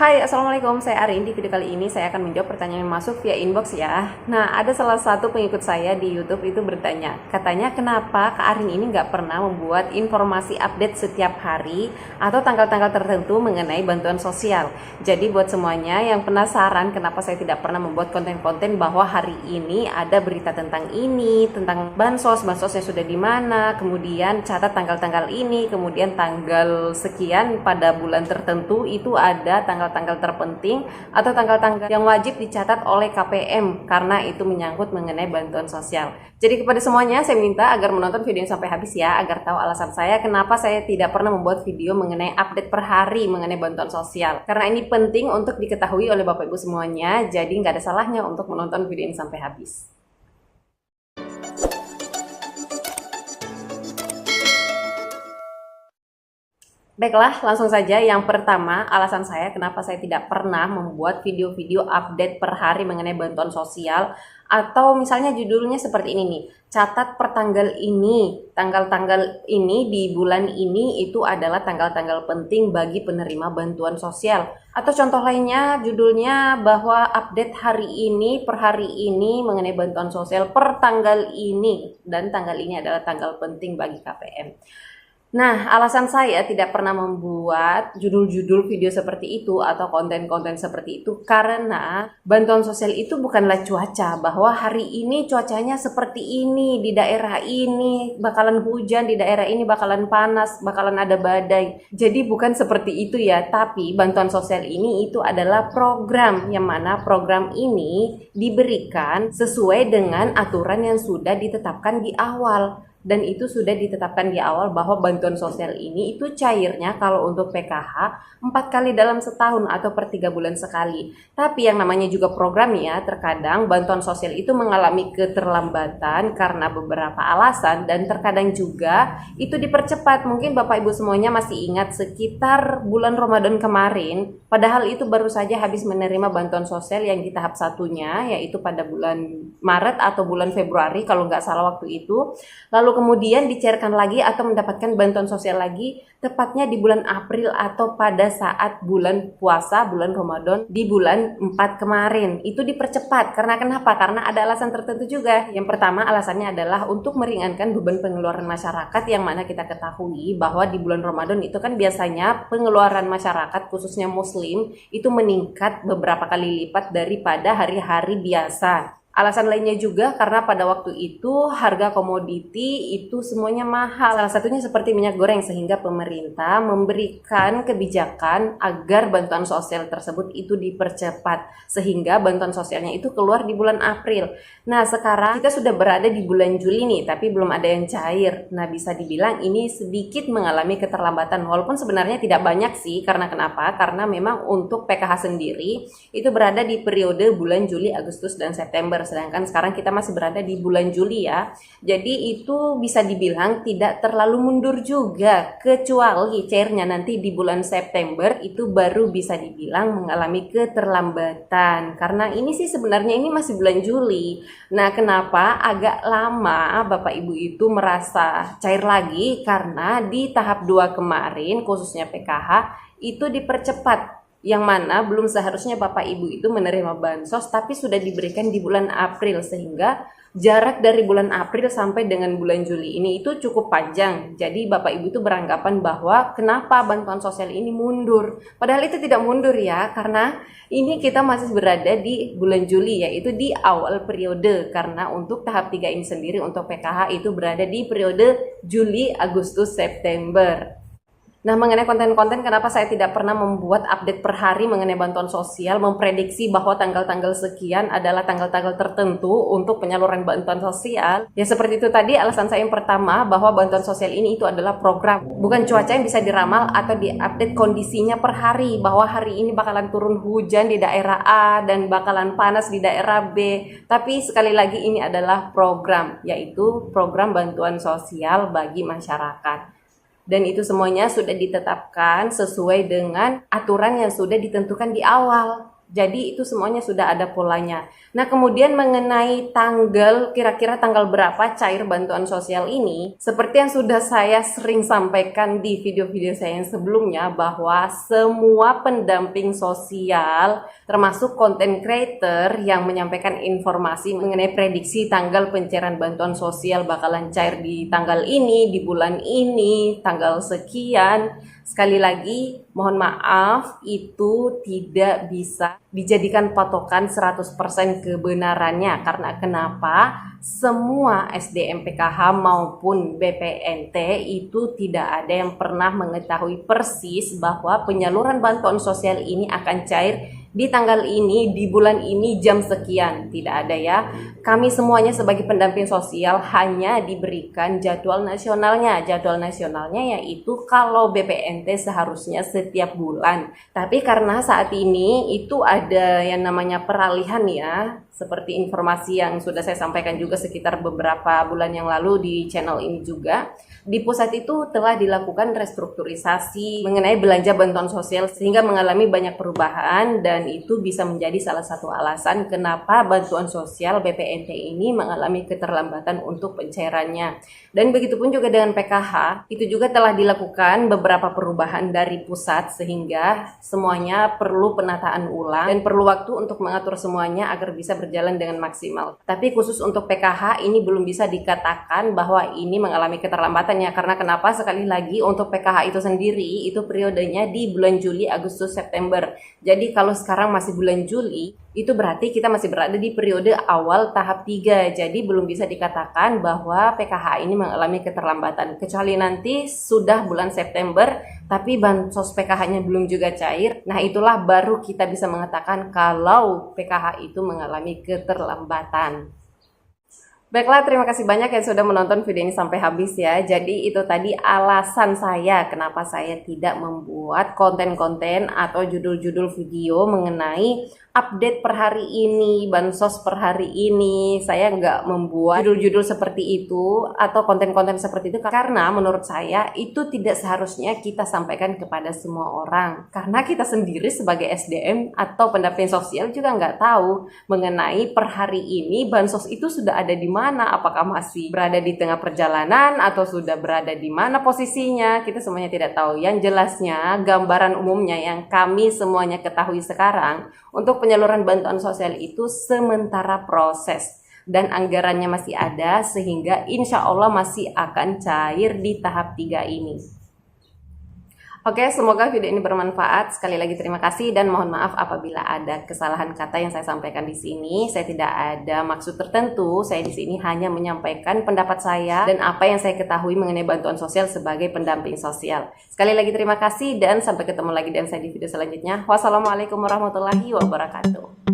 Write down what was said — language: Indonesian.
Hai, Assalamualaikum, saya Arin. Di video kali ini saya akan menjawab pertanyaan yang masuk via inbox ya. Nah, ada salah satu pengikut saya di YouTube itu bertanya, katanya kenapa Kak Arin ini nggak pernah membuat informasi update setiap hari atau tanggal-tanggal tertentu mengenai bantuan sosial. Jadi buat semuanya yang penasaran kenapa saya tidak pernah membuat konten-konten bahwa hari ini ada berita tentang ini, tentang bansosnya sudah di mana, kemudian catat tanggal-tanggal ini, kemudian tanggal sekian pada bulan tertentu itu ada tanggal-tanggal terpenting atau tanggal-tanggal yang wajib dicatat oleh KPM karena itu menyangkut mengenai bantuan sosial. Jadi kepada semuanya saya minta agar menonton video sampai habis ya, agar tahu alasan saya kenapa saya tidak pernah membuat video mengenai update per hari mengenai bantuan sosial. Karena ini penting untuk diketahui oleh Bapak Ibu semuanya, jadi nggak ada salahnya untuk menonton video ini sampai habis. Baiklah, langsung saja. Yang pertama, alasan saya kenapa saya tidak pernah membuat video-video update per hari mengenai bantuan sosial, atau misalnya judulnya seperti ini nih, catat per tanggal ini, tanggal-tanggal ini di bulan ini itu adalah tanggal-tanggal penting bagi penerima bantuan sosial. Atau contoh lainnya judulnya bahwa update hari ini per hari ini mengenai bantuan sosial per tanggal ini, dan tanggal ini adalah tanggal penting bagi KPM. Nah, alasan saya tidak pernah membuat judul-judul video seperti itu atau konten-konten seperti itu karena bantuan sosial itu bukanlah cuaca, bahwa hari ini cuacanya seperti ini, di daerah ini bakalan hujan, di daerah ini bakalan panas, bakalan ada badai. Jadi bukan seperti itu ya, tapi bantuan sosial ini itu adalah program, yang mana program ini diberikan sesuai dengan aturan yang sudah ditetapkan di awal. Dan itu sudah ditetapkan di awal bahwa bantuan sosial ini itu cairnya kalau untuk PKH 4 kali dalam setahun atau per 3 bulan sekali. Tapi yang namanya juga program ya, terkadang bantuan sosial itu mengalami keterlambatan karena beberapa alasan, dan terkadang juga itu dipercepat. Mungkin Bapak Ibu semuanya masih ingat sekitar bulan Ramadan kemarin, padahal itu baru saja habis menerima bantuan sosial yang di tahap satunya, yaitu pada bulan Maret atau bulan Februari kalau nggak salah waktu itu. Lalu kemudian dicairkan lagi atau mendapatkan bantuan sosial lagi tepatnya di bulan April atau pada saat bulan puasa, bulan Ramadan di bulan 4 kemarin. Itu dipercepat karena kenapa? Karena ada alasan tertentu juga. Yang pertama alasannya adalah untuk meringankan beban pengeluaran masyarakat, yang mana kita ketahui bahwa di bulan Ramadan itu kan biasanya pengeluaran masyarakat khususnya muslim itu meningkat beberapa kali lipat daripada hari-hari biasa. Alasan lainnya juga karena pada waktu itu harga komoditi itu semuanya mahal. Salah satunya seperti minyak goreng, sehingga pemerintah memberikan kebijakan agar bantuan sosial tersebut itu dipercepat, sehingga bantuan sosialnya itu keluar di bulan April. Nah, sekarang kita sudah berada di bulan Juli nih, tapi belum ada yang cair. Nah, bisa dibilang ini sedikit mengalami keterlambatan, walaupun sebenarnya tidak banyak sih. Karena kenapa? Karena memang untuk PKH sendiri itu berada di periode bulan Juli, Agustus, dan September. Sedangkan sekarang kita masih berada di bulan Juli ya. Jadi itu bisa dibilang tidak terlalu mundur juga, kecuali cairnya nanti di bulan September itu baru bisa dibilang mengalami keterlambatan. Karena ini sih sebenarnya ini masih bulan Juli. Nah, kenapa agak lama Bapak Ibu itu merasa cair lagi? Karena di tahap 2 kemarin khususnya PKH itu dipercepat, yang mana belum seharusnya Bapak Ibu itu menerima bansos, tapi sudah diberikan di bulan April, sehingga jarak dari bulan April sampai dengan bulan Juli ini itu cukup panjang. Jadi Bapak Ibu itu beranggapan bahwa kenapa bantuan sosial ini mundur, padahal itu tidak mundur ya, karena ini kita masih berada di bulan Juli, yaitu di awal periode. Karena untuk tahap 3 ini sendiri untuk PKH itu berada di periode Juli, Agustus, September. Nah, mengenai konten-konten kenapa saya tidak pernah membuat update per hari mengenai bantuan sosial, memprediksi bahwa tanggal-tanggal sekian adalah tanggal-tanggal tertentu untuk penyaluran bantuan sosial. Ya seperti itu tadi alasan saya yang pertama, bahwa bantuan sosial ini itu adalah program, bukan cuaca yang bisa diramal atau diupdate kondisinya per hari, bahwa hari ini bakalan turun hujan di daerah A dan bakalan panas di daerah B. Tapi sekali lagi ini adalah program, yaitu program bantuan sosial bagi masyarakat. Dan itu semuanya sudah ditetapkan sesuai dengan aturan yang sudah ditentukan di awal. Jadi itu semuanya sudah ada polanya. Nah, kemudian mengenai kira-kira tanggal berapa cair bantuan sosial ini, seperti yang sudah saya sering sampaikan di video-video saya yang sebelumnya, bahwa semua pendamping sosial, termasuk content creator yang menyampaikan informasi mengenai prediksi tanggal pencairan bantuan sosial bakalan cair di tanggal ini, di bulan ini, tanggal sekian. Sekali lagi, mohon maaf, itu tidak bisa dijadikan patokan 100% kebenarannya. Karena kenapa? Semua SDM PKH maupun BPNT itu tidak ada yang pernah mengetahui persis bahwa penyaluran bantuan sosial ini akan cair di tanggal ini, di bulan ini, jam sekian. Tidak ada ya. Kami semuanya sebagai pendamping sosial hanya diberikan jadwal nasionalnya. Jadwal nasionalnya yaitu kalau BPNT seharusnya setiap bulan. Tapi karena saat ini itu ada yang namanya peralihan ya, seperti informasi yang sudah saya sampaikan juga sekitar beberapa bulan yang lalu di channel ini juga. Di pusat itu telah dilakukan restrukturisasi mengenai belanja bantuan sosial sehingga mengalami banyak perubahan, dan itu bisa menjadi salah satu alasan kenapa bantuan sosial BPNT ini mengalami keterlambatan untuk pencairannya. Dan begitupun juga dengan PKH, itu juga telah dilakukan beberapa perubahan dari pusat sehingga semuanya perlu penataan ulang dan perlu waktu untuk mengatur semuanya agar bisa berjalan dengan maksimal. Tapi khusus untuk PKH ini belum bisa dikatakan bahwa ini mengalami keterlambatan ya, karena kenapa? Sekali lagi untuk PKH itu sendiri itu periodenya di bulan Juli, Agustus, September. Jadi kalau sekarang masih bulan Juli, itu berarti kita masih berada di periode awal tahap 3. Jadi belum bisa dikatakan bahwa PKH ini mengalami keterlambatan. Kecuali nanti sudah bulan September tapi bansos PKH-nya belum juga cair. Nah, itulah baru kita bisa mengatakan kalau PKH itu mengalami keterlambatan. Baiklah, terima kasih banyak yang sudah menonton video ini sampai habis ya. Jadi itu tadi alasan saya kenapa saya tidak membuat konten-konten atau judul-judul video mengenai update per hari ini, bansos per hari ini. Saya nggak membuat judul-judul seperti itu atau konten-konten seperti itu karena menurut saya itu tidak seharusnya kita sampaikan kepada semua orang. Karena kita sendiri sebagai SDM atau pendamping sosial juga nggak tahu mengenai per hari ini bansos itu sudah ada di mana, apakah masih berada di tengah perjalanan atau sudah berada di mana posisinya. Kita semuanya tidak tahu. Yang jelasnya gambaran umumnya yang kami semuanya ketahui sekarang, untuk penyaluran bantuan sosial itu sementara proses dan anggarannya masih ada sehingga insya Allah masih akan cair di tahap 3 ini. Oke, semoga video ini bermanfaat. Sekali lagi terima kasih dan mohon maaf apabila ada kesalahan kata yang saya sampaikan di sini. Saya tidak ada maksud tertentu. Saya di sini hanya menyampaikan pendapat saya dan apa yang saya ketahui mengenai bantuan sosial sebagai pendamping sosial. Sekali lagi terima kasih dan sampai ketemu lagi dan saya di video selanjutnya. Wassalamualaikum warahmatullahi wabarakatuh.